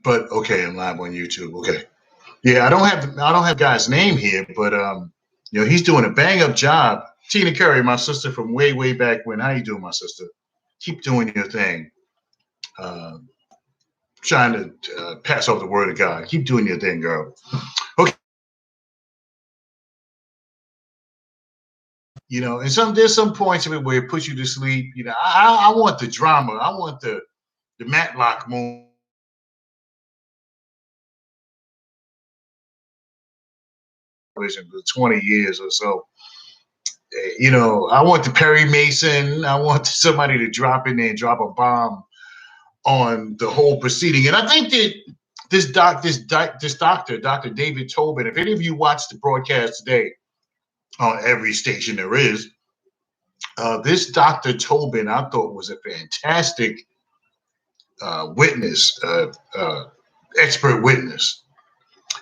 But okay, I'm live on YouTube. Okay. Yeah, I don't have guy's name here, but he's doing a bang up job. Tina Curry, my sister from way, way back when. How you doing, my sister? Keep doing your thing. Uh, Trying to pass off the word of God. Keep doing your thing, girl. Okay. And there's some points of it where it puts you to sleep. I want the drama. I want the Matlock moment. For 20 years or so. I want the Perry Mason. I want somebody to drop in there and drop a bomb on the whole proceeding. And I think that this doctor, Dr. David Tobin, if any of you watched the broadcast today on every station there is, this Dr. Tobin, I thought was a fantastic witness, expert witness.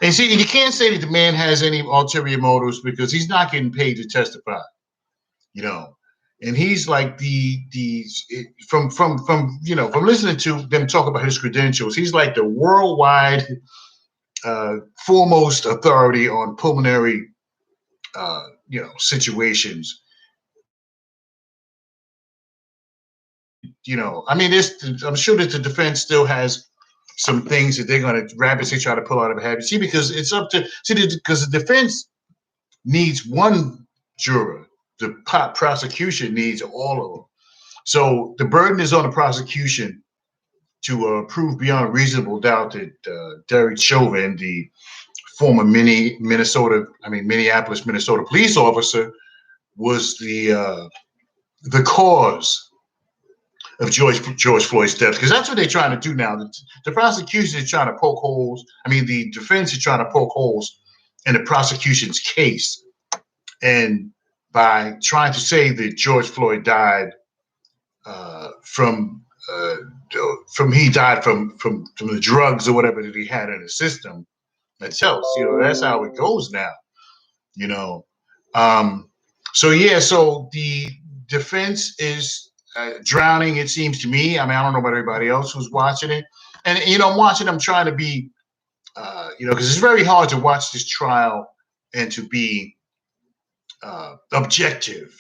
And see, you can't say that the man has any ulterior motives because he's not getting paid to testify, And he's like from listening to them talk about his credentials, he's like the worldwide foremost authority on pulmonary, situations. I'm sure that the defense still has some things that they're going to rapidly try to pull out of a habit. See, because it's up to because the defense needs one juror, the prosecution needs all of them. So the burden is on the prosecution to prove beyond reasonable doubt that Derek Chauvin, the former Minneapolis, Minnesota police officer, was the cause of George Floyd's death, because that's what they're trying to do now. The prosecution is trying to poke holes. The defense is trying to poke holes in the prosecution's case, and by trying to say that George Floyd died from the drugs or whatever that he had in his system. That's how it goes now. So the defense is drowning, it seems to me. I don't know about everybody else who's watching it. And, I'm watching, I'm trying to be, because it's very hard to watch this trial and to be objective,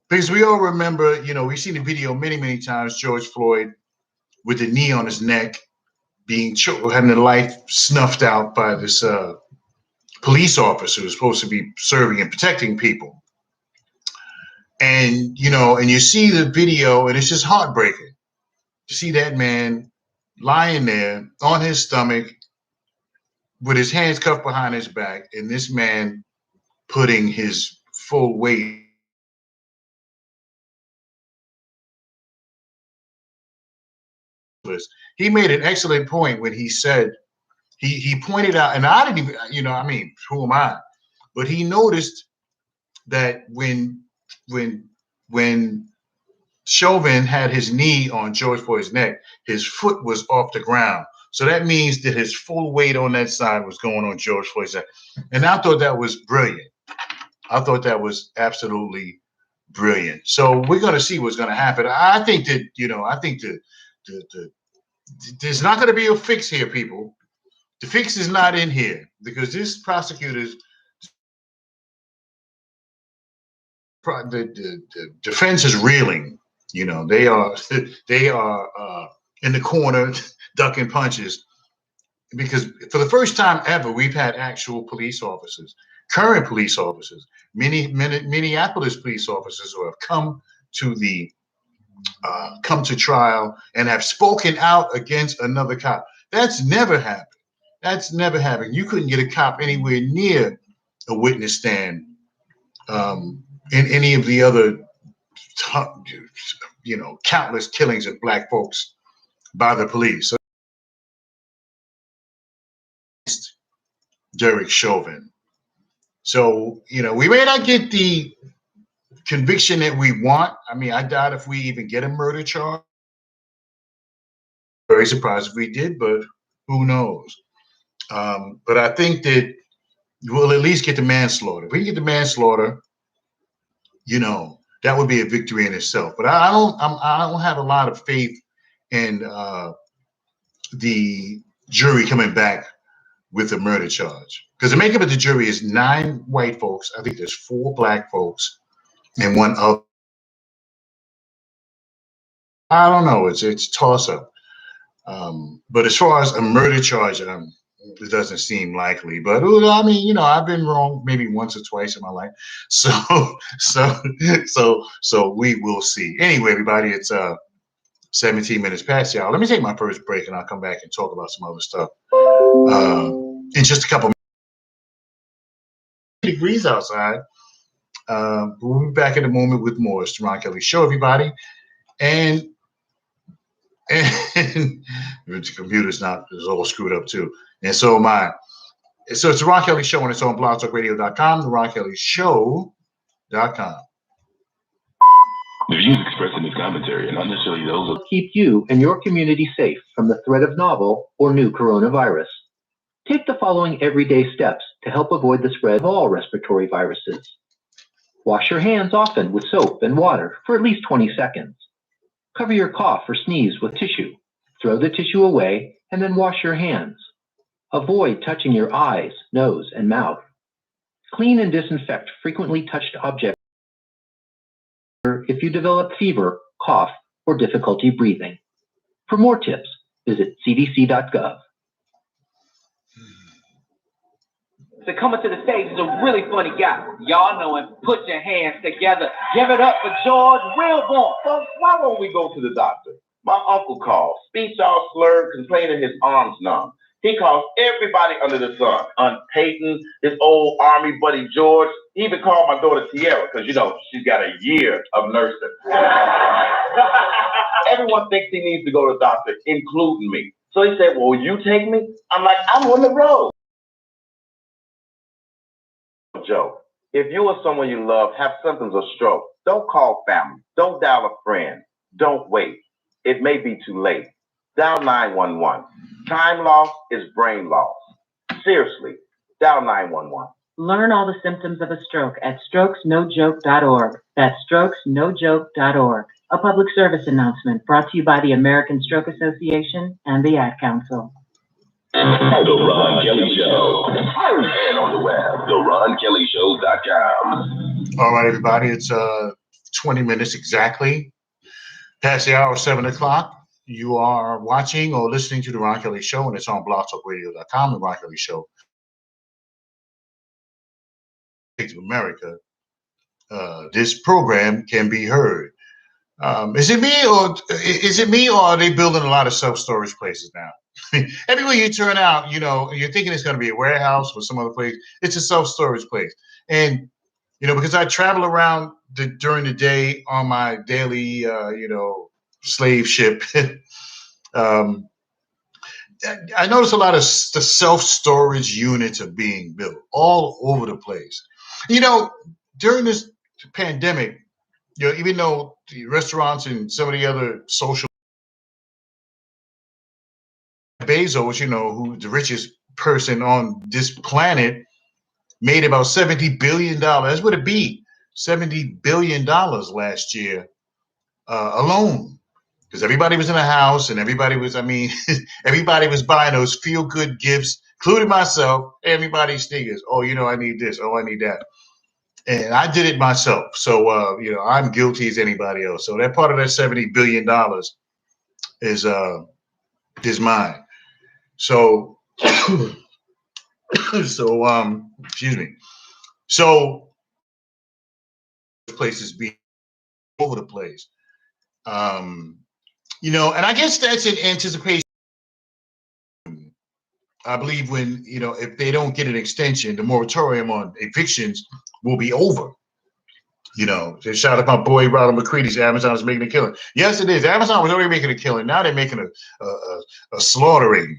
Because we all remember, we've seen the video many, many times, George Floyd with the knee on his neck, having the life snuffed out by this police officer who's supposed to be serving and protecting people. And, and you see the video and it's just heartbreaking to see that man lying there on his stomach with his hands cuffed behind his back, and this man putting his full weight. He made an excellent point when he said, he pointed out, and I didn't even, who am I? But he noticed that when Chauvin had his knee on George Floyd's neck, his foot was off the ground. So that means that his full weight on that side was going on George Floyd's neck. And I thought that was brilliant. I thought that was absolutely brilliant. So we're going to see what's going to happen. I think that, there's not going to be a fix here, people. The fix is not in here because this prosecutors, the defense is reeling. They are in the corner ducking punches because for the first time ever, we've had actual police officers, current police officers, many Minneapolis police officers who have come to trial and have spoken out against another cop. That's never happened. That's never happened. You couldn't get a cop anywhere near a witness stand in any of the other, countless killings of Black folks by the police. Derek Chauvin. So, we may not get the conviction that we want. I doubt if we even get a murder charge. Very surprised if we did, but who knows? But I think that we'll at least get the manslaughter. If we get the manslaughter, that would be a victory in itself. But I don't have a lot of faith and the jury coming back with a murder charge. Because the makeup of the jury is 9 white folks. I think there's 4 black folks and 1 other. I don't know. It's toss up. But as far as a murder charge, it doesn't seem likely. But I mean, I've been wrong maybe once or twice in my life. So so we will see. Anyway, everybody, it's 17 minutes past, y'all. Let me take my first break, and I'll come back and talk about some other stuff in just a couple degrees outside. We'll be back in a moment with more. It's the Ron Kelly Show, everybody. And the computer's is all screwed up too, and so am I. So it's the Ron Kelly Show, and it's on blogtalkradio.com, the Ron Kelly Show.com. The views expressed in this commentary are not necessarily those of keep you and your community safe from the threat of novel or new coronavirus. Take the following everyday steps to help avoid the spread of all respiratory viruses. Wash your hands often with soap and water for at least 20 seconds. Cover your cough or sneeze with tissue. Throw the tissue away and then wash your hands. Avoid touching your eyes, nose, and mouth. Clean and disinfect frequently touched objects if you develop fever, cough, or difficulty breathing. For more tips, visit cdc.gov. So coming to the stage is a really funny guy. Y'all know him. Put your hands together. Give it up for George Wilborn. Folks, why won't we go to the doctor? My uncle called, speech all slurred, complaining his arms numb. He calls everybody under the sun. Aunt Peyton, his old army buddy George. He even called my daughter Tierra because, she's got a year of nursing. Everyone thinks he needs to go to the doctor, including me. So he said, well, will you take me? I'm like, I'm on the road. Joe, if you or someone you love have symptoms of stroke, don't call family. Don't dial a friend. Don't wait. It may be too late. Dial 911. Time loss is brain loss. Seriously, dial 911. Learn all the symptoms of a stroke at strokesnojoke.org. That's strokesnojoke.org. A public service announcement brought to you by the American Stroke Association and the Ad Council. The Ron Kelly Show. And on the web, theronkellyshow.com. All right, everybody, it's 20 minutes exactly past the hour of 7 o'clock. You are watching or listening to the Ron Kelly Show, and it's on blogtalkradio.com, the Ron Kelly Show. States of America, this program can be heard. Is it me or are they building a lot of self-storage places now? Everywhere you turn out, you're thinking it's going to be a warehouse or some other place. It's a self-storage place. And, because I travel around during the day on my daily, slave ship, I notice a lot of the self-storage units are being built all over the place. During this pandemic, even though the restaurants and some of the other social Bezos, who the richest person on this planet, made about $70 billion. That's what it be, $70 billion last year alone. Because everybody was in a house and everybody was buying those feel-good gifts, including myself. Everybody sneakers. Oh, I need this. Oh, I need that. And I did it myself. So, I'm guilty as anybody else. So that part of that $70 billion is mine. So, excuse me. So, places being over the place. And I guess that's in anticipation. I believe when, if they don't get an extension, the moratorium on evictions will be over. They shout out my boy Ronald McCready's Amazon is making a killing. Yes, it is. Amazon was already making a killing. Now they're making a slaughtering,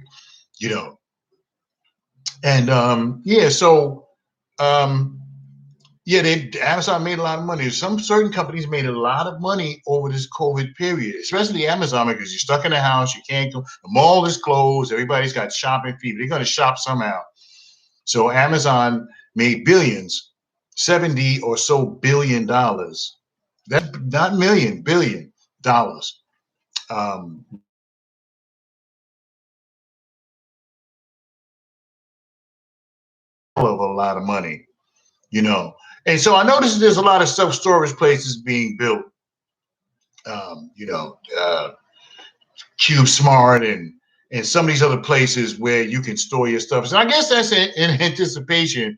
And Amazon made a lot of money. Some certain companies made a lot of money over this COVID period, especially Amazon, because you're stuck in the house, you can't go. The mall is closed. Everybody's got shopping fever. They're going to shop somehow. So Amazon made billions, $70 or so billion. That's not million, $billion. of a lot of money, you know. And so I noticed there's a lot of self-storage places being built, you know, Cube Smart and some of these other places where you can store your stuff. So I guess that's in anticipation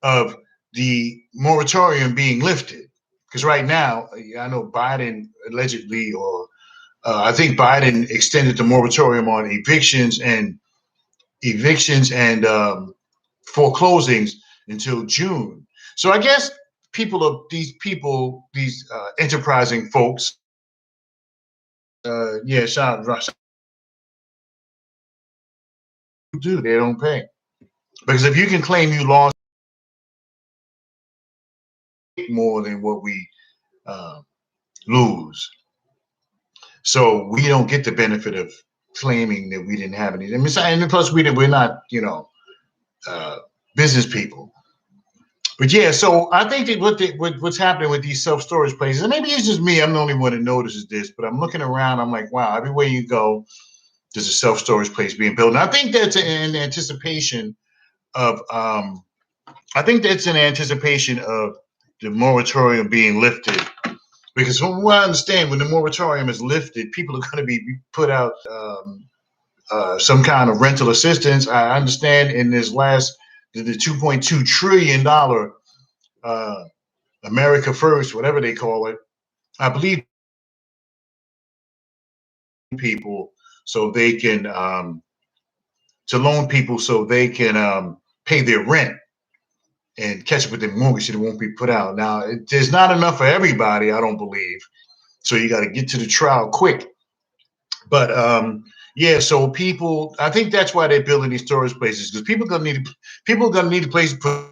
of the moratorium being lifted. Because right now, I know Biden allegedly, or I think Biden extended the moratorium on evictions and foreclosings until June. So I guess these enterprising folks, they don't pay. Because if you can claim you lost more than what we lose, so we don't get the benefit of claiming that we didn't have any. And plus, we're not, you know, business people. But yeah, so I think that what's happening with these self-storage places, and maybe it's just me, I'm the only one that notices this, but I'm looking around, I'm like, wow, everywhere you go, there's a self-storage place being built. And I think that's in anticipation of the moratorium being lifted. Because from what I understand, when the moratorium is lifted, people are going to be put out some kind of rental assistance. I understand in this last, the $2.2 trillion America First, whatever they call it, I believe people so they can to loan people so they can pay their rent and catch up with their mortgage so they won't be put out. Now, there's not enough for everybody, I don't believe. So you got to get to the trial quick. But yeah, so people, I think that's why they're building these storage places, because people are gonna need a place to put.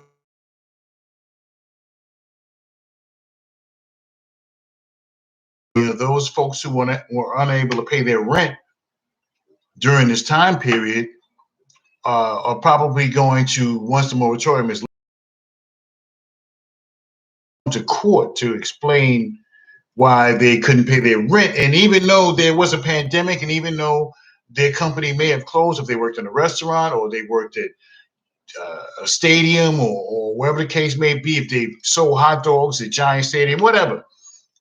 You know, those folks who were unable to pay their rent during this time period are probably going to, once the moratorium is to court to explain why they couldn't pay their rent. And even though there was a pandemic, and even though their company may have closed, if they worked in a restaurant or they worked at a stadium or wherever the case may be, if they sold hot dogs at Giant Stadium, whatever,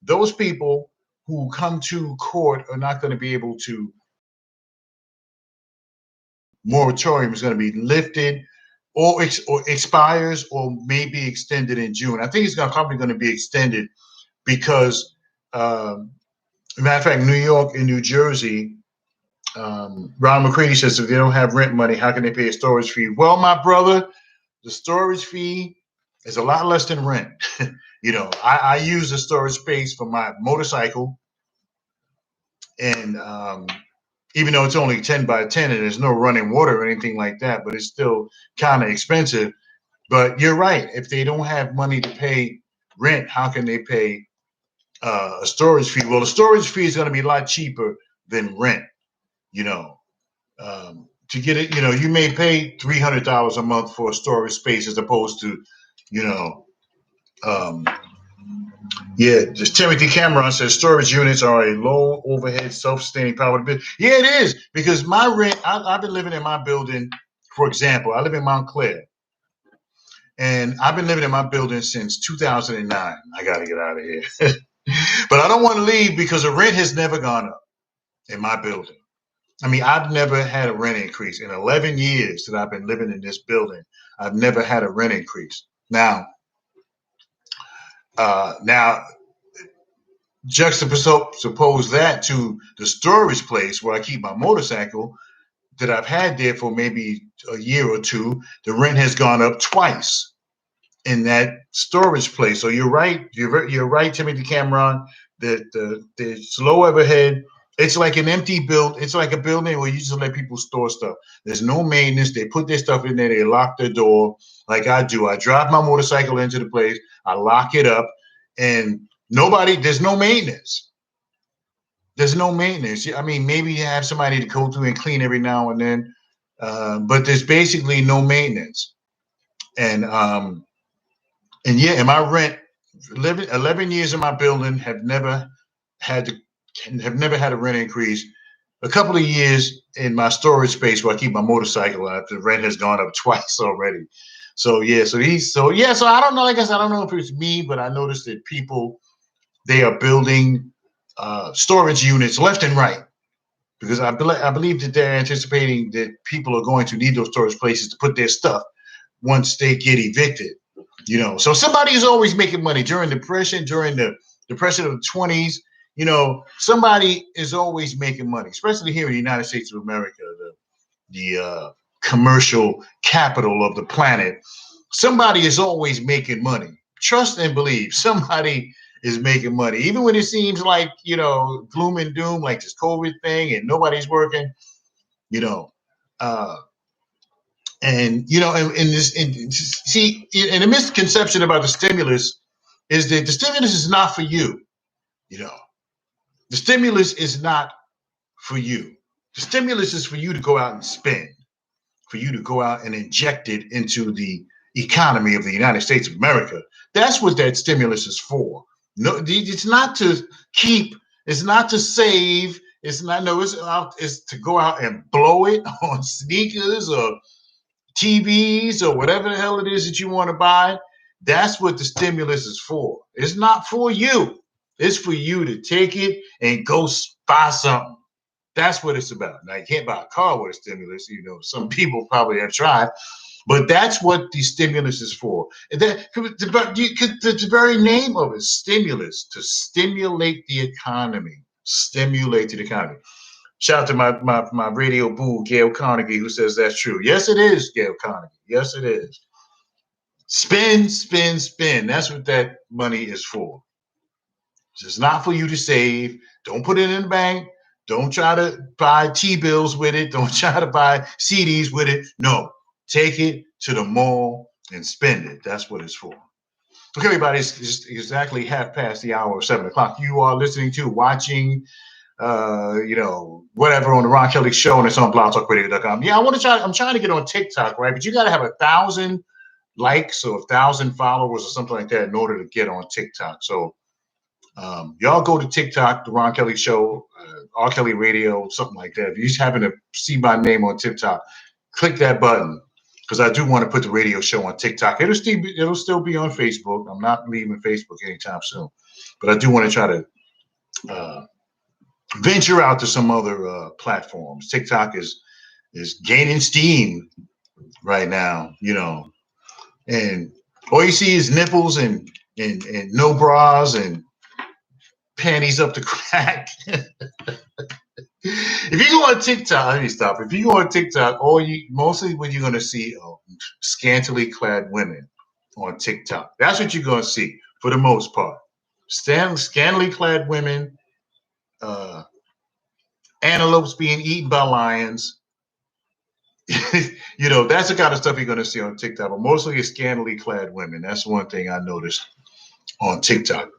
those people who come to court are not going to be able to. Moratorium is going to be lifted or expires or maybe extended in June. I think it's probably going to be extended because, matter of fact, New York and New Jersey, Ron McCready says if they don't have rent money, how can they pay a storage fee? Well, my brother, the storage fee is a lot less than rent. You know, I use the storage space for my motorcycle, and even though it's only 10 by 10 and there's no running water or anything like that, but it's still kind of expensive. But you're right. If they don't have money to pay rent, how can they pay a storage fee? Well, the storage fee is going to be a lot cheaper than rent, you know. To get it, you know, you may pay $300 a month for a storage space as opposed to, you know, yeah, just Timothy Cameron says storage units are a low overhead, self-sustaining power business. Yeah, it is, because my rent, I've been living in my building, for example, I live in Montclair, and I've been living in my building since 2009. I got to get out of here. But I don't want to leave because the rent has never gone up in my building. I mean, I've never had a rent increase. In 11 years that I've been living in this building, I've never had a rent increase. Now, juxtapose that to the storage place where I keep my motorcycle that I've had there for maybe a year or two. The rent has gone up twice in that storage place. So you're right. You're right, Timothy Cameron, that there's low overhead. It's like an empty build. It's like a building where you just let people store stuff. There's no maintenance. They put their stuff in there. They lock their door like I do. I drive my motorcycle into the place. I lock it up, and there's no maintenance. There's no maintenance. I mean, maybe you have somebody to go through and clean every now and then, but there's basically no maintenance. And yeah, and my rent, 11 years in my building, have never had a rent increase. A couple of years in my storage space where I keep my motorcycle, the rent has gone up twice already. So I don't know. I guess I don't know if it's me, but I noticed that people, they are building storage units left and right, because I believe that they're anticipating that people are going to need those storage places to put their stuff once they get evicted. So somebody is always making money during the depression of the 20s. Somebody is always making money, especially here in the United States of America, the commercial capital of the planet. Somebody is always making money. Trust and believe somebody is making money, even when it seems like gloom and doom, like this COVID thing, and nobody's working. And the misconception about the stimulus is that the stimulus is not for you. The stimulus is not for you. The stimulus is for you to go out and spend, for you to go out and inject it into the economy of the United States of America. That's what that stimulus is for. No, it's not to keep. It's not to save. It's not. No, it's to go out and blow it on sneakers or TVs or whatever the hell it is that you want to buy. That's what the stimulus is for. It's not for you. It's for you to take it and go buy something. That's what it's about. Now, you can't buy a car with a stimulus. Some people probably have tried, but that's what the stimulus is for. And the very name of it, stimulus, to stimulate the economy. Stimulate the economy. Shout out to my radio boo, Gail Carnegie, who says that's true. Yes, it is, Gail Carnegie. Yes, it is. Spend, spend, spend. That's what that money is for. It's not for you to save. Don't put it in the bank. Don't try to buy T-bills with it. Don't try to buy CDs with it. No, take it to the mall and spend it. That's what it's for. Okay, everybody, it's just exactly 7 o'clock. You are listening to, watching, whatever on the Ron Kelly Show, and it's on blogtalkradio.com. Yeah, I'm trying to get on TikTok, right? But you got to have 1,000 likes or 1,000 followers or something like that in order to get on TikTok. So y'all go to TikTok, the Ron Kelly Show, R. Kelly Radio, something like that. If you just happen to see my name on TikTok, click that button, because I do want to put the radio show on TikTok. It'll still be on Facebook. I'm not leaving Facebook anytime soon, but I do want to try to venture out to some other platforms. TikTok is gaining steam right now, and all you see is nipples and no bras and panties up the crack. If you go on TikTok, let me stop. If you go on TikTok, mostly what you're gonna see are scantily clad women on TikTok. That's what you're gonna see for the most part. Scantily clad women, antelopes being eaten by lions. That's the kind of stuff you're gonna see on TikTok. But mostly it's scantily clad women. That's one thing I noticed on TikTok.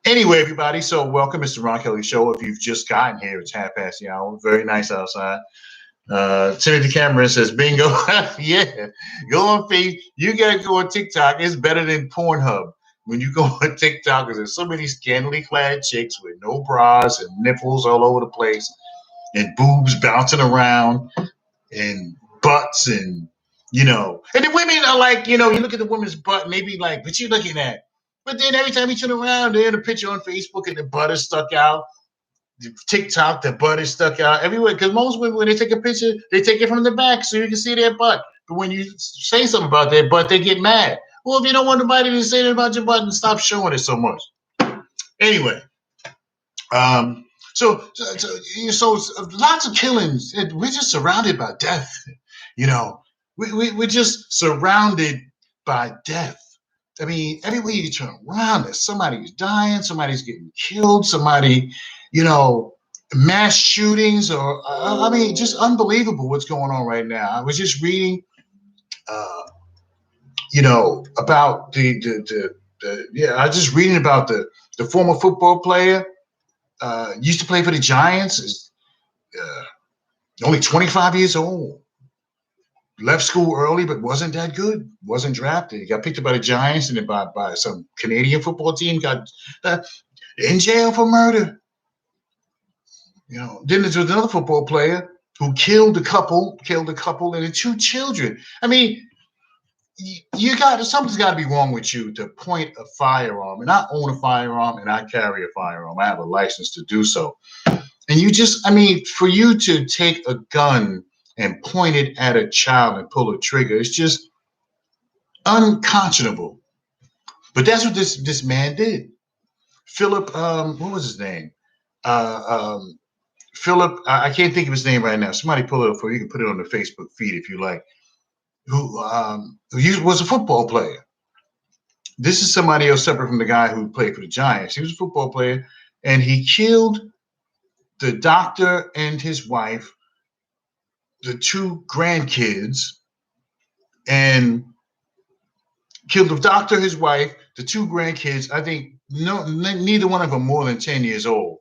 Anyway, everybody, so welcome, Mr. Ron Kelly Show. If you've just gotten here, it's 1:30. Very nice outside. Timothy Cameron says, bingo. Yeah, go on Facebook. You got to go on TikTok. It's better than Pornhub. When you go on TikTok, there's so many scantily clad chicks with no bras and nipples all over the place and boobs bouncing around and butts and the women are like, you look at the woman's butt and they be like, what you looking at? But then every time you turn around, they're in a picture on Facebook and the butt is stuck out. TikTok, the butt is stuck out everywhere. Because most women, when they take a picture, they take it from the back so you can see their butt. But when you say something about their butt, they get mad. Well, if you don't want nobody to say that about your butt, then stop showing it so much. Anyway, so lots of killings. We're just surrounded by death. We're just surrounded by death. I mean, everywhere you turn around, there's somebody who's dying, somebody's getting killed, somebody, mass shootings, or just unbelievable what's going on right now. I was just reading, about I was just reading about the former football player, used to play for the Giants, is only 25 years old. Left school early, but wasn't that good. Wasn't drafted. He got picked up by the Giants and then by some Canadian football team. Got in jail for murder. Then there was another football player who killed a couple and the two children. I mean, something's got to be wrong with you to point a firearm. And I own a firearm and I carry a firearm. I have a license to do so. And for you to take a gun and point it at a child and pull a trigger, it's just unconscionable. But that's what this man did. Philip, what was his name? Philip, I can't think of his name right now. Somebody pull it up for you. You can put it on the Facebook feed if you like. Who was a football player. This is somebody else separate from the guy who played for the Giants. He was a football player, and he killed the doctor and his wife, the two grandkids, and killed the doctor, his wife, the two grandkids. I think neither one of them more than 10 years old.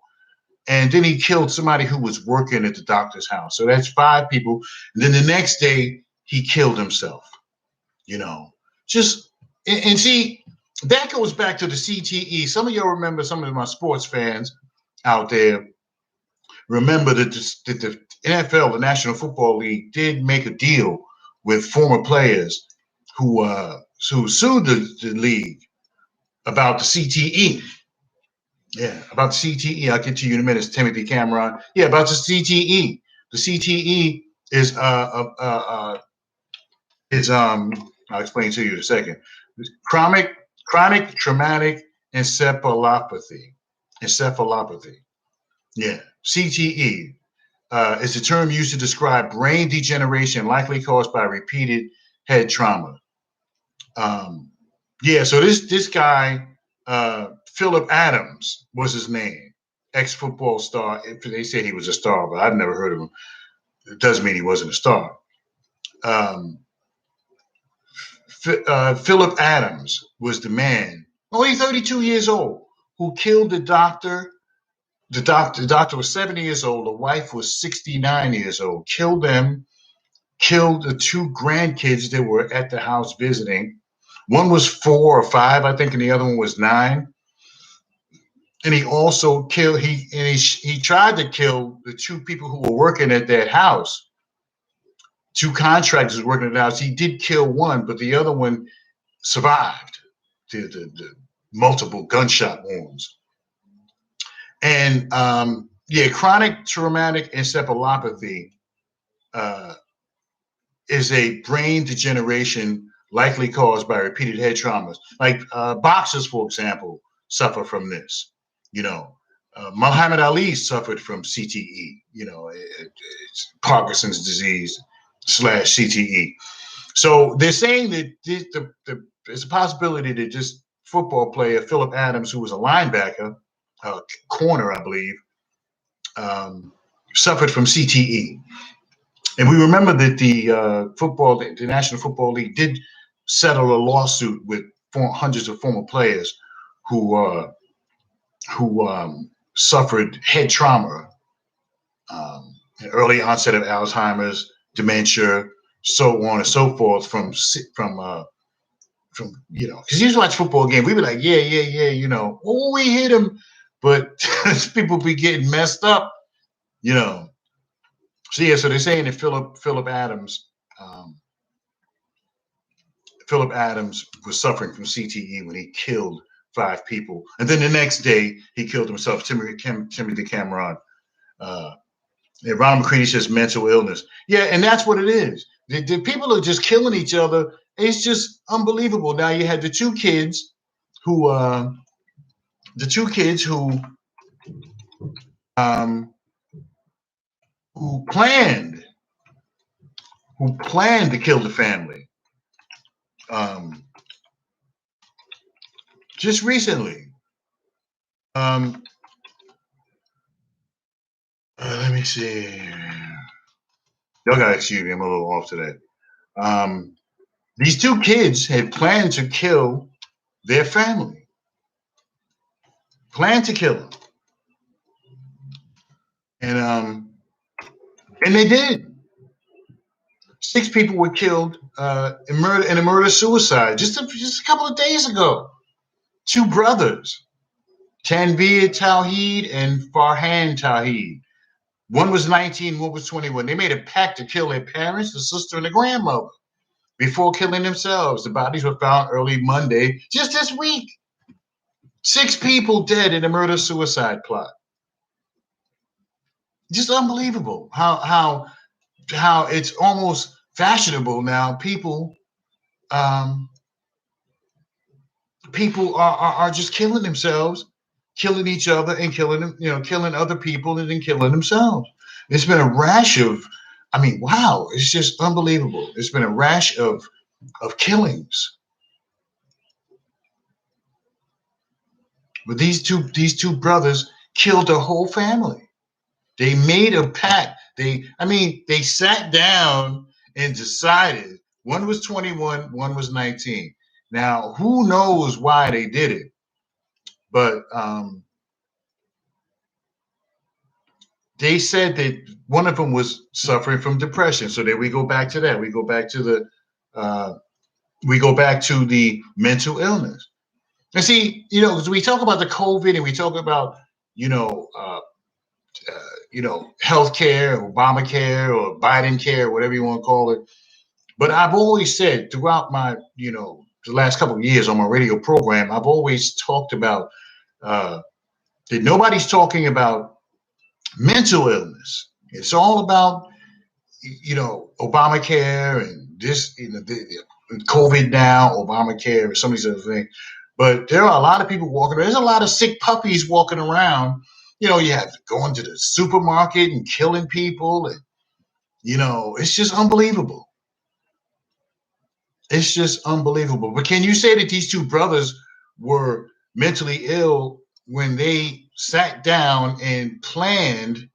And then he killed somebody who was working at the doctor's house. So that's 5 people. And then the next day, he killed himself. And see, that goes back to the CTE. Some of y'all remember, some of my sports fans out there remember that the NFL, the National Football League, did make a deal with former players who sued the league about the CTE. Yeah, about the CTE. I'll get to you in a minute, Timothy Cameron. Yeah, about the CTE. The CTE is I'll explain to you in a second. Chronic traumatic encephalopathy. Yeah, CTE is the term used to describe brain degeneration likely caused by repeated head trauma. So this guy, Philip Adams was his name, ex-football star. They say he was a star, but I've never heard of him. It doesn't mean he wasn't a star. Philip Adams was the man, only 32 years old, who killed the doctor. The doctor was 70 years old. The wife was 69 years old. Killed them. Killed the two grandkids that were at the house visiting. One was 4 or 5, I think, and the other one was 9. And he also killed. He tried to kill the 2 people who were working at that house. 2 contractors working at the house. He did kill one, but the other one survived the multiple gunshot wounds. And chronic traumatic encephalopathy is a brain degeneration likely caused by repeated head traumas. Like boxers, for example, suffer from this. Muhammad Ali suffered from CTE. It's Parkinson's disease / CTE. So they're saying that there's a possibility that this football player, Philip Adams, who was a linebacker, corner, I believe, suffered from CTE. And we remember that the National Football League did settle a lawsuit with hundreds of former players who suffered head trauma, an early onset of Alzheimer's, dementia, so on and so forth from because you watch football game, we be like, oh, we hit him, but people be getting messed up, So so they're saying that Philip Adams was suffering from CTE when he killed 5 people, and then the next day he killed himself. Timothy Cameron. Ron McCready says mental illness. Yeah, and that's what it is. The people are just killing each other. It's just unbelievable. Now you had the 2 kids who planned to kill the family. Just recently. Let me see. Y'all gotta excuse me. I'm a little off today. These 2 kids had planned to kill their family. Planned to kill them. And they did. 6 people were killed in a murder-suicide just a couple of days ago. 2 brothers, Tanvir Tawheed and Farhan Tawheed. One was 19, one was 21. They made a pact to kill their parents, the sister, and the grandmother. before killing themselves. The bodies were found early Monday, just this week. 6 people dead in a murder-suicide plot. Just unbelievable how it's almost fashionable now. People are just killing themselves, killing each other, and killing them, killing other people, and then killing themselves. It's been a rash of, I mean, wow, it's just unbelievable. It's been a rash of killings. But these two brothers killed a whole family. They made a pact. They sat down and decided. One was 21, one was 19. Now, who knows why they did it? But they said that one of them was suffering from depression. So then we go back to that. We go back to the mental illness. And see, because we talk about the COVID and we talk about, healthcare, Obamacare, or Biden care, whatever you want to call it. But I've always said throughout my, the last couple of years on my radio program, I've always talked about that nobody's talking about mental illness. It's all about, Obamacare and this, COVID now, Obamacare, and some of these other things. But there are a lot of people walking around. There's a lot of sick puppies walking around. You have going to the supermarket and killing people. And, it's just unbelievable. It's just unbelievable. But can you say that these two brothers were mentally ill when they sat down and planned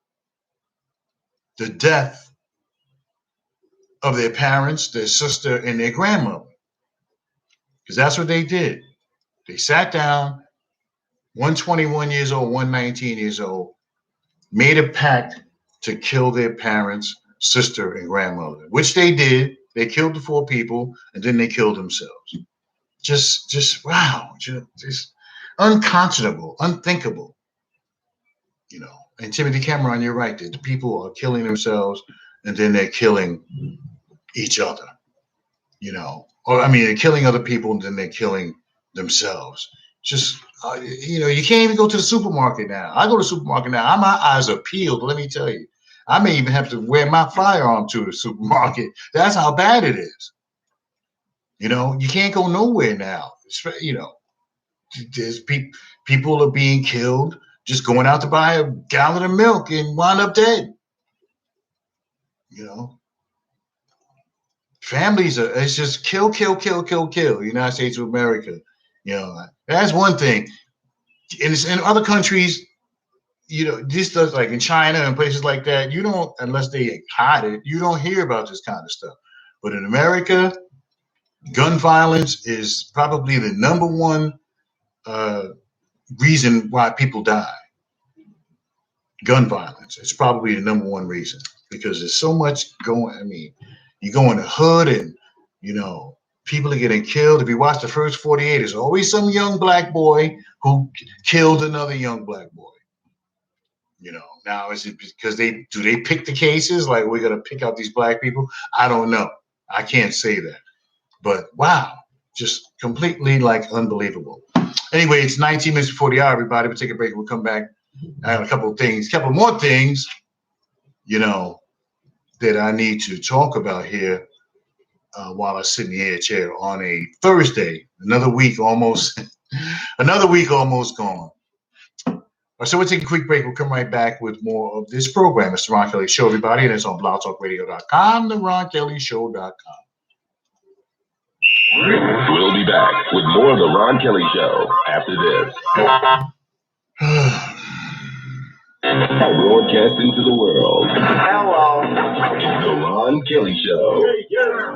the death of their parents, their sister, and their grandmother? Because that's what they did. They sat down, one 21 years old, one 19 years old, made a pact to kill their parents, sister, and grandmother, which they did. They killed the 4 people, and then they killed themselves. Just wow, just unconscionable, unthinkable. And Timothy Cameron, you're right. That the people are killing themselves, and then they're killing each other. They're killing other people, and then they're killing themselves. Just you can't even go to the supermarket now. I go to the supermarket now. My eyes are peeled. Let me tell you. I may even have to wear my firearm to the supermarket. That's how bad it is. You can't go nowhere now. There's people are being killed just going out to buy a gallon of milk and wind up dead. Families it's just kill. United States of America. That's one thing. And in other countries, this stuff like in China and places like that, you don't, unless they hide it, you don't hear about this kind of stuff. But in America, gun violence is probably the number one reason why people die. Gun violence. It's probably the number one reason because there's so much going. You go in the hood and, people are getting killed. If you watch the first 48, there's always some young black boy who killed another young black boy. Now is it because they pick the cases? Like we're going to pick out these black people? I don't know. I can't say that. But wow, just completely unbelievable. Anyway, it's 19 minutes before the hour, everybody. We'll take a break. We'll come back. I have a couple more things, that I need to talk about here while I sit in the air chair on a Thursday. Another week almost gone. So we'll take a quick break. We'll come right back with more of this program. It's the Ron Kelly Show, everybody, and it's on blogtalkradio.com, theronkellyshow.com. We'll be back with more of the Ron Kelly Show after this. Broadcasting to the world. Hello. It's the Ron Kelly Show.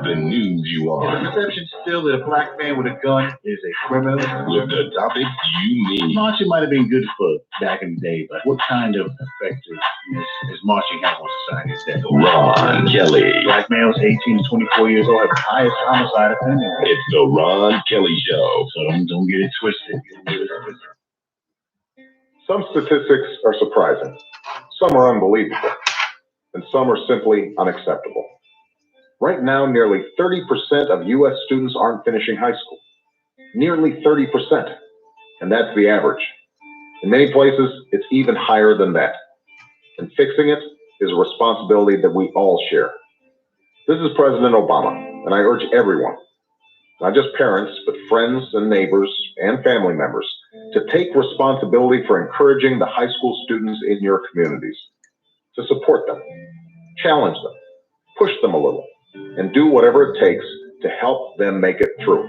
The news you want. The perception still that a black man with a gun is a criminal. With the topics you need. Marching might have been good for back in the day, but what kind of effect is marching have on society? Is that Ron Kelly. Black males 18 to 24 years old have the highest homicide offending rate. It's the Ron Kelly Show. So don't get it twisted. Some statistics are surprising, some are unbelievable, and some are simply unacceptable. Right now, nearly 30% of U.S. students aren't finishing high school. Nearly 30%. And that's the average. In many places, it's even higher than that. And fixing it is a responsibility that we all share. This is President Obama, and I urge everyone, not just parents, but friends and neighbors and family members, to take responsibility for encouraging the high school students in your communities, to support them, challenge them, push them a little, and do whatever it takes to help them make it through.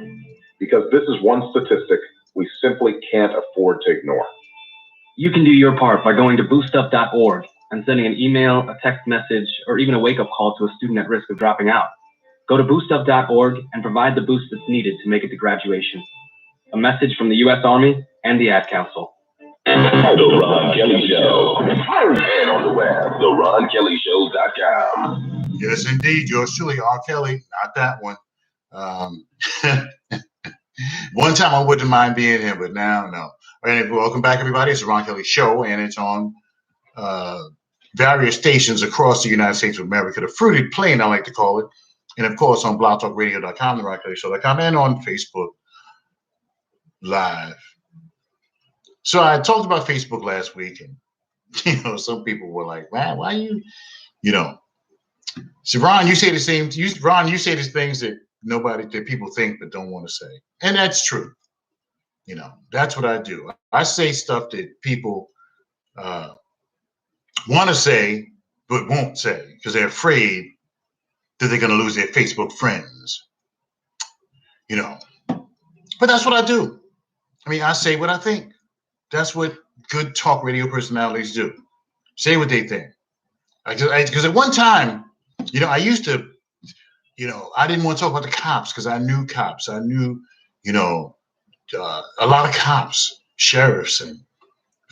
Because this is one statistic we simply can't afford to ignore. You can do your part by going to boostup.org and sending an email, a text message, or even a wake-up call to a student at risk of dropping out. Go to boostup.org and provide the boost that's needed to make it to graduation. A message from the U.S. Army and the Ad Council. The Ron Kelly Show. And on the web, theronkellyshow.com. Yes, indeed. Yours truly, R. Kelly. Not that one. One time I wouldn't mind being here, but now, no. And welcome back, everybody. It's the Ron Kelly Show, and it's on various stations across the United States of America. The fruited plain, I like to call it. And, of course, on blogtalkradio.com, theronkellyshow.com, and on Facebook Live. So I talked about Facebook last week, and, some people were like, man, why you, So, Ron, you say the same. Ron, you say these things that people think but don't want to say. And that's true. That's what I do. I say stuff that people want to say but won't say because they're afraid that they're going to lose their Facebook friends. But that's what I do. I say what I think. That's what good talk radio personalities do. Say what they think. Because at one time, I used to, I didn't want to talk about the cops because I knew cops. I knew, a lot of cops, sheriffs and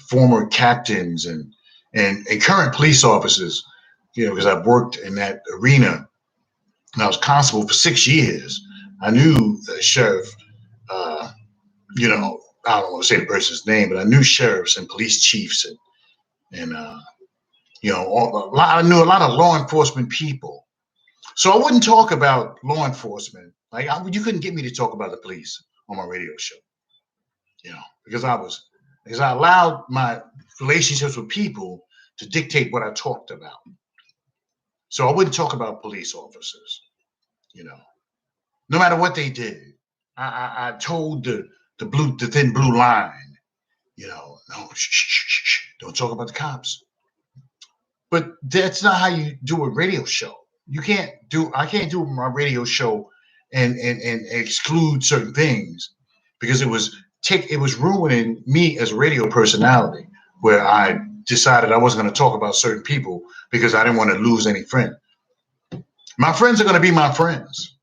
former captains and current police officers, because I've worked in that arena and I was constable for 6 years. I knew the sheriff, I don't want to say the person's name, but I knew sheriffs and police chiefs and I knew a lot of law enforcement people. So I wouldn't talk about law enforcement. You couldn't get me to talk about the police on my radio show, because I allowed my relationships with people to dictate what I talked about. So I wouldn't talk about police officers, no matter what they did. I told the thin blue line, no, shh, don't talk about the cops. But that's not how you do a radio show. I can't do my radio show and exclude certain things because it was ruining me as a radio personality, where I decided I wasn't going to talk about certain people because I didn't want to lose any friend. My friends are going to be my friends.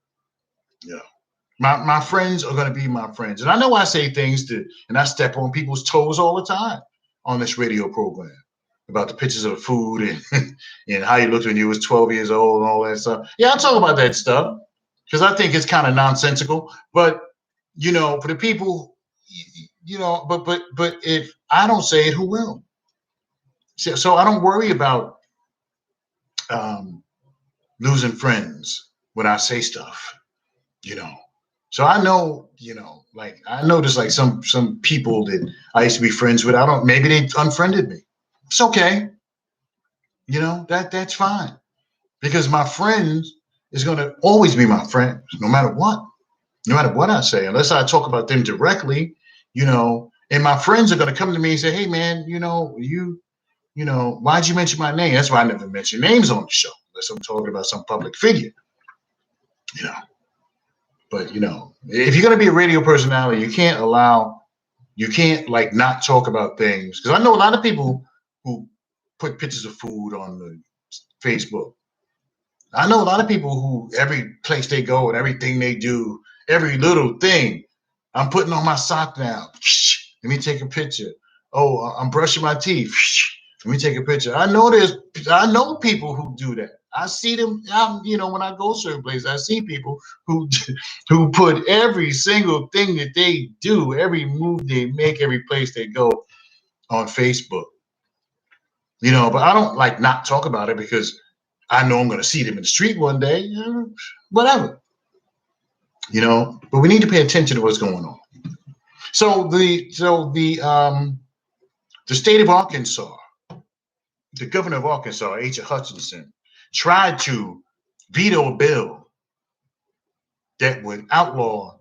My friends are going to be my friends. And I know I say things and I step on people's toes all the time on this radio program about the pictures of the food and how you looked when you was 12 years old and all that stuff. Yeah, I'll talk about that stuff because I think it's kind of nonsensical. But, for the people, but if I don't say it, who will? So I don't worry about losing friends when I say stuff, So I know, I noticed some people that I used to be friends with. Maybe they unfriended me. It's okay. That's fine. Because my friends is going to always be my friends, no matter what I say, unless I talk about them directly, and my friends are going to come to me and say, hey man, why'd you mention my name? That's why I never mention names on the show, unless I'm talking about some public figure, But, if you're going to be a radio personality, you can't not talk about things. Because I know a lot of people who put pictures of food on the Facebook. I know a lot of people who every place they go and everything they do, every little thing, I'm putting on my sock now. Let me take a picture. Oh, I'm brushing my teeth. Let me take a picture. I know people who do that. I see them, when I go certain places, I see people who put every single thing that they do, every move they make, every place they go on Facebook. But I don't not talk about it because I know I'm going to see them in the street one day, whatever, but we need to pay attention to what's going on. So the state of Arkansas, the governor of Arkansas, H.A. Hutchinson, tried to veto a bill that would outlaw,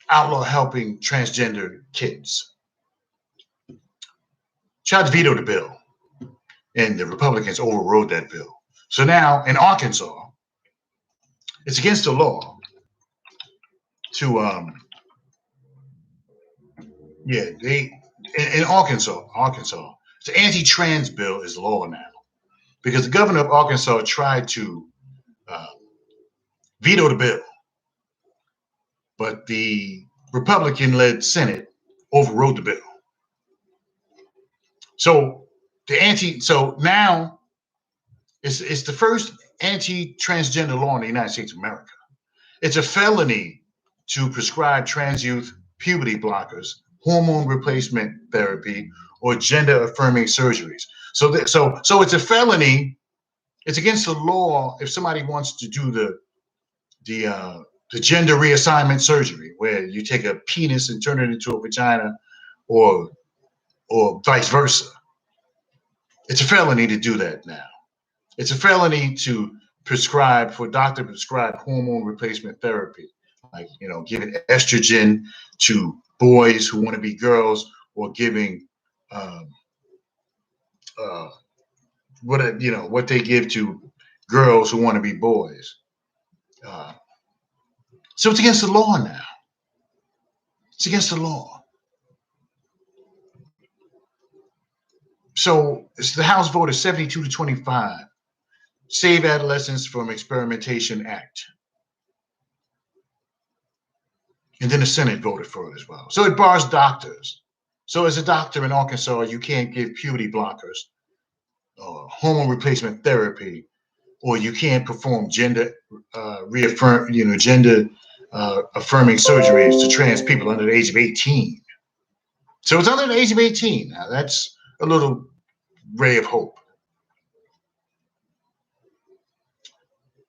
outlaw helping transgender kids. Tried to veto the bill, and the Republicans overrode that bill. So now in Arkansas, it's against the law to in Arkansas, the anti-trans bill is law now because the governor of Arkansas tried to veto the bill, but the Republican-led Senate overrode the bill. So now it's the first anti-transgender law in the United States of America. It's a felony to prescribe trans youth puberty blockers, hormone replacement therapy, or gender-affirming surgeries. So it's a felony. It's against the law if somebody wants to do the gender reassignment surgery, where you take a penis and turn it into a vagina, or vice versa. It's a felony to do that now. It's a felony to prescribe hormone replacement therapy, like giving estrogen to boys who want to be girls, or giving what they give to girls who want to be boys. So it's against the law now. It's against the law. So the House voted 72-25, Save Adolescents from Experimentation Act. And then the Senate voted for it as well. So it bars doctors. So as a doctor in Arkansas, you can't give puberty blockers, hormone replacement therapy, or you can't perform gender affirming surgeries to trans people under the age of 18. So it's under the age of 18. Now that's a little ray of hope.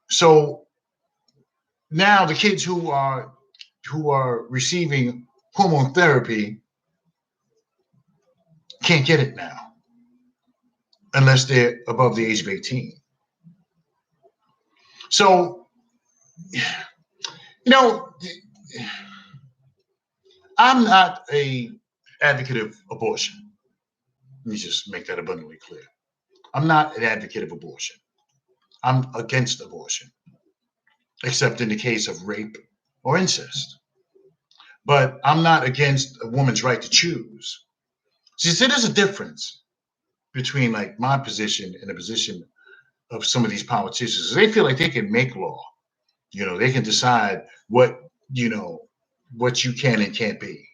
So now the kids who are receiving hormone therapy can't get it now unless they're above the age of 18. So, I'm not an advocate of abortion. Let me just make that abundantly clear. I'm not an advocate of abortion. I'm against abortion, except in the case of rape or incest. But I'm not against a woman's right to choose. See, there's a difference between like my position and the position of some of these politicians. They feel like they can make law. They can decide what you can and can't be.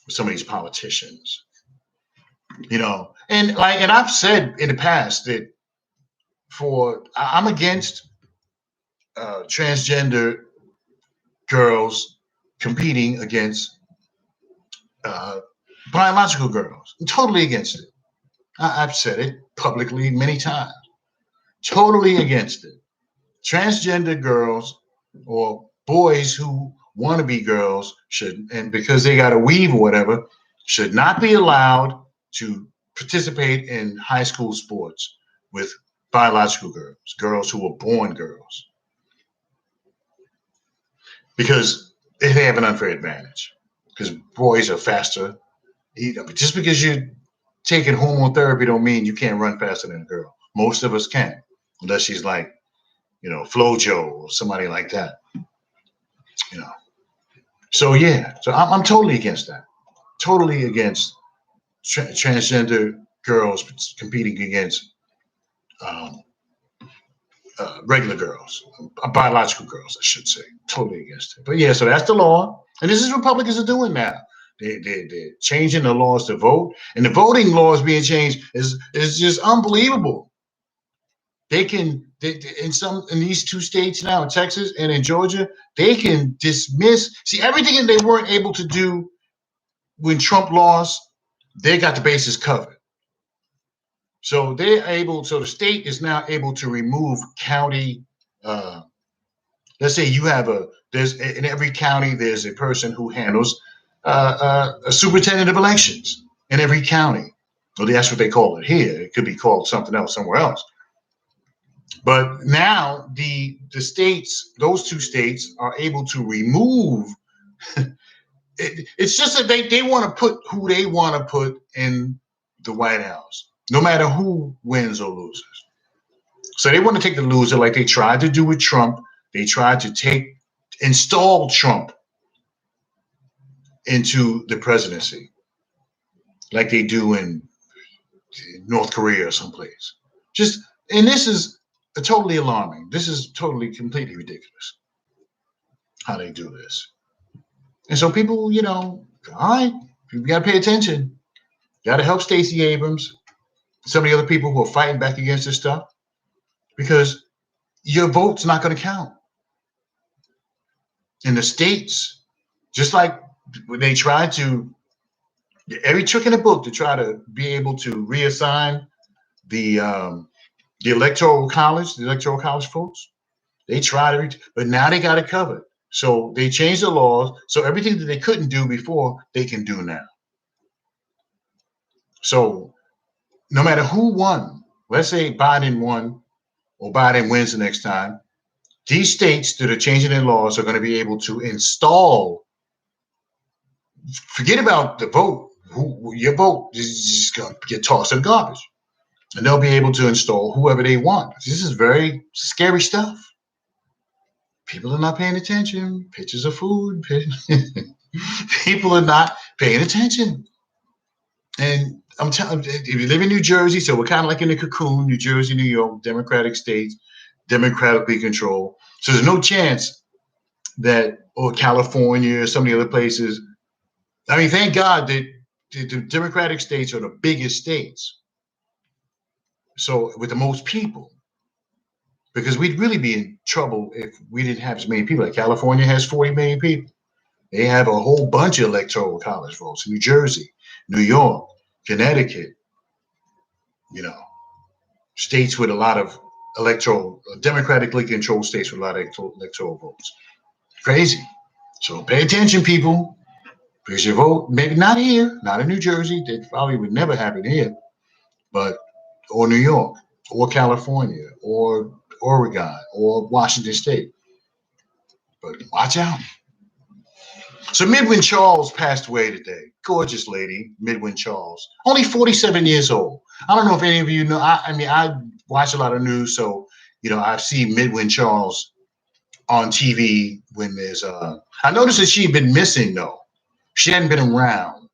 Some of these politicians, and I've said in the past that I'm against transgender girls competing against biological girls. I'm totally against it. I've said it publicly many times. Totally against it. Transgender girls or boys who want to be girls and because they got a weave or whatever, should not be allowed to participate in high school sports with biological girls who were born girls, because they have an unfair advantage. Because boys are faster. Just because you're taking hormone therapy don't mean you can't run faster than a girl. Most of us can, unless she's like, Flojo or somebody like that. So I'm totally against that. Totally against transgender girls competing against regular girls, biological girls, I should say. Totally against it. But yeah, so that's the law, and this is what Republicans are doing now. They're changing the laws to vote, and the voting laws being changed is just unbelievable. In these two states now, in Texas and in Georgia, they can dismiss. See, everything that they weren't able to do when Trump lost, they got the bases covered. So the state is now able to remove county. Let's say you have there's in every county, there's a person who handles a superintendent of elections in every county. Well, that's what they call it here. It could be called something else somewhere else. But now the states, those two states, are able to remove. It's just that they want to put who they want to put in the White House, no matter who wins or loses. So they want to take the loser, like they tried to do with Trump. They tried to install Trump into the presidency, like they do in North Korea or someplace. And this is totally alarming. This is totally, completely ridiculous how they do this. And so people, all right, you got to pay attention. You got to help Stacey Abrams, some of the other people who are fighting back against this stuff, because your vote's not going to count. In the states, just like when they tried to, every trick in the book to try to be able to reassign the electoral college votes, they tried it, but now they got it covered. So they changed the laws. So everything that they couldn't do before, they can do now. So no matter who won, let's say Biden won or Biden wins the next time, these states that are changing their laws are going to be able to install. Forget about the vote. Your vote is just going to get tossed in the garbage. And they'll be able to install whoever they want. This is very scary stuff. People are not paying attention. Pictures of food. People are not paying attention. And I'm telling you, if you live in New Jersey, so we're kind of like in a cocoon, New Jersey, New York, Democratic states, democratically controlled. So there's no chance that, or California, or some of the other places. I mean, thank God that the Democratic states are the biggest states. So with the most people, because we'd really be in trouble if we didn't have as many people. Like California has 40 million people. They have a whole bunch of electoral college votes. New Jersey, New York, Connecticut, states with a lot of democratically controlled states with a lot of electoral votes. Crazy. So pay attention, people. Because your vote, maybe not here, not in New Jersey. That probably would never happen here, or New York, or California, or Oregon, or Washington State. But watch out. So Midwin Charles passed away today. Gorgeous lady, Midwin Charles. Only 47 years old. I don't know if any of you know. I watch a lot of news, so I see Midwin Charles on TV when there's I noticed that she'd been missing though. She hadn't been around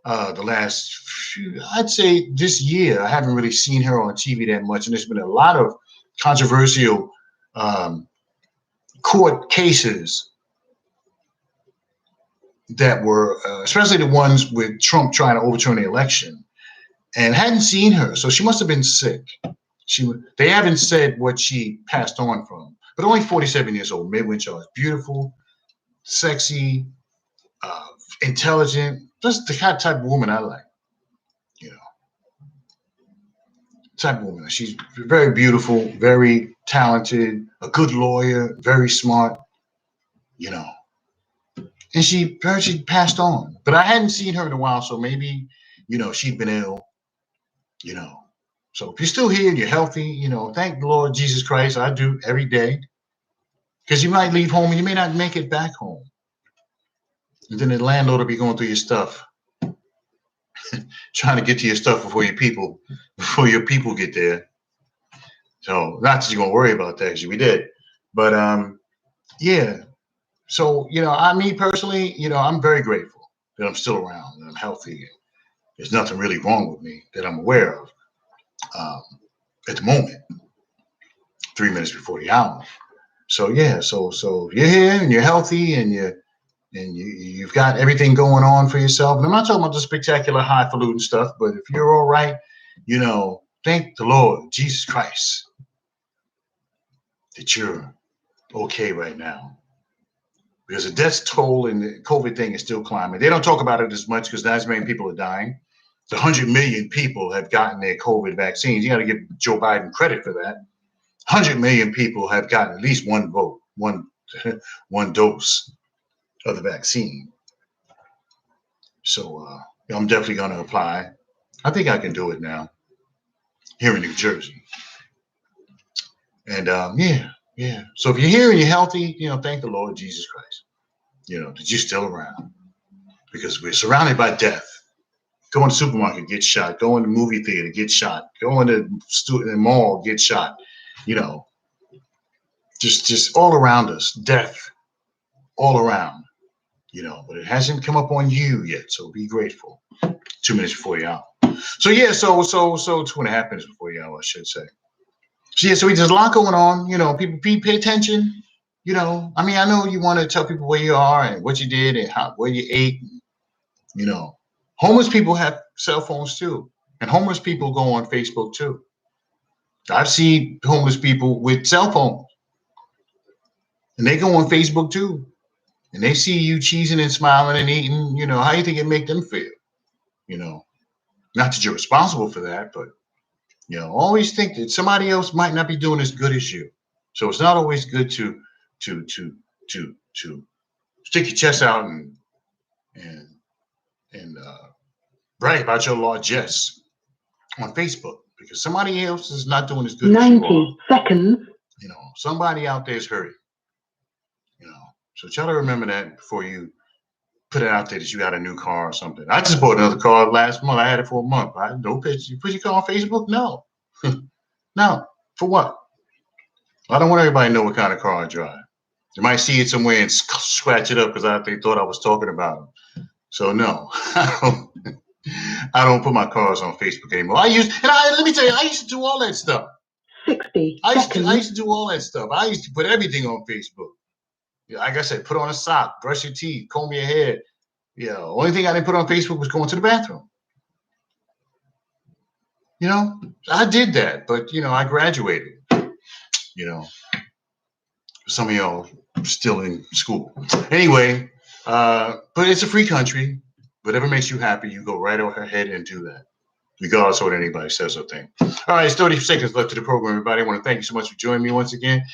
the last I'd say this year. I haven't really seen her on TV that much, and there's been a lot of controversial court cases that were, especially the ones with Trump trying to overturn the election, and hadn't seen her. So she must have been sick. They haven't said what she passed on from, but only 47 years old. Midwin Charles, beautiful, sexy, intelligent, just the kind of type of woman I like. Type of woman. She's very beautiful, very talented, a good lawyer, very smart. And she passed on, but I hadn't seen her in a while, so maybe, she'd been ill, So if you're still here and you're healthy, thank the Lord Jesus Christ. I do every day, because you might leave home and you may not make it back home. And then the landlord will be going through your stuff, trying to get to your stuff before your people get there. So not that you're going to worry about that, because we did, but yeah. So, me personally, I'm very grateful that I'm still around and I'm healthy. There's nothing really wrong with me that I'm aware of at the moment, 3 minutes before the hour. So, yeah, so if you're here and you're healthy and you've got everything going on for yourself, and I'm not talking about the spectacular highfalutin stuff, but if you're all right, thank the Lord Jesus Christ that you're okay right now. Because the death toll and the COVID thing is still climbing. They don't talk about it as much because not as many people are dying. the 100 million people have gotten their COVID vaccines. You got to give Joe Biden credit for that. 100 million people have gotten at least one dose of the vaccine. So I'm definitely going to apply. I think I can do it now here in New Jersey. And yeah. So if you're here and you're healthy, thank the Lord Jesus Christ, that you're still around, because we're surrounded by death. Go in the supermarket, get shot. Go in the movie theater, get shot. Go in the mall, get shot. Just all around us, death all around. But it hasn't come up on you yet, so be grateful. 2 minutes before you're out. So yeah, so 2.5 minutes before you're out, I should say. So yeah, so there's a lot going on. People pay attention. I mean, I know you want to tell people where you are and what you did and where you ate. Homeless people have cell phones too, and homeless people go on Facebook too. I've seen homeless people with cell phones, and they go on Facebook too, and they see you cheesing and smiling and eating. How do you think it make them feel? Not that you're responsible for that, but always think that somebody else might not be doing as good as you. So it's not always good to stick your chest out and brag about your largesse on Facebook, because somebody else is not doing as good as you are. 90 seconds. Somebody out there is hurting. So try to remember that before you put it out there that you got a new car or something. I just bought another car last month. I had it for a month. No picture. You put your car on Facebook? No. No. For what? I don't want everybody to know what kind of car I drive. They might see it somewhere and scratch it up because they thought I was talking about them. So no, I don't put my cars on Facebook anymore. Let me tell you, I used to do all that stuff. 60 I seconds. used to do all that stuff. I used to put everything on Facebook. Like I said, put on a sock, brush your teeth, comb your hair. Only thing I didn't put on Facebook was going to the bathroom. I did that, but I graduated. Some of y'all still in school. Anyway, but it's a free country. Whatever makes you happy, you go right ahead and do that, regardless of what anybody says or thinks. All right, it's 30 seconds left to the program, everybody. I want to thank you so much for joining me once again.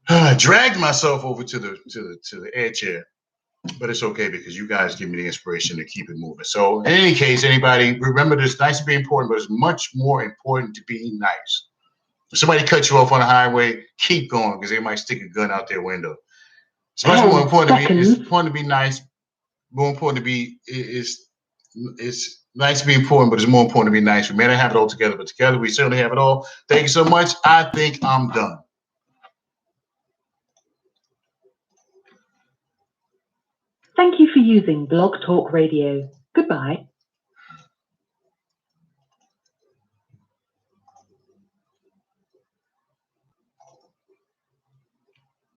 I dragged myself over to the air chair, but it's okay because you guys give me the inspiration to keep it moving. So in any case, anybody, remember this: nice to be important, but it's much more important to be nice. If somebody cuts you off on the highway, keep going, because they might stick a gun out their window. It's much more important to be. It's important to be nice. More important to be is. It's nice to be important, but it's more important to be nice. We may not have it all together, but together we certainly have it all. Thank you so much. I think I'm done. Thank you for using Blog Talk Radio. Goodbye.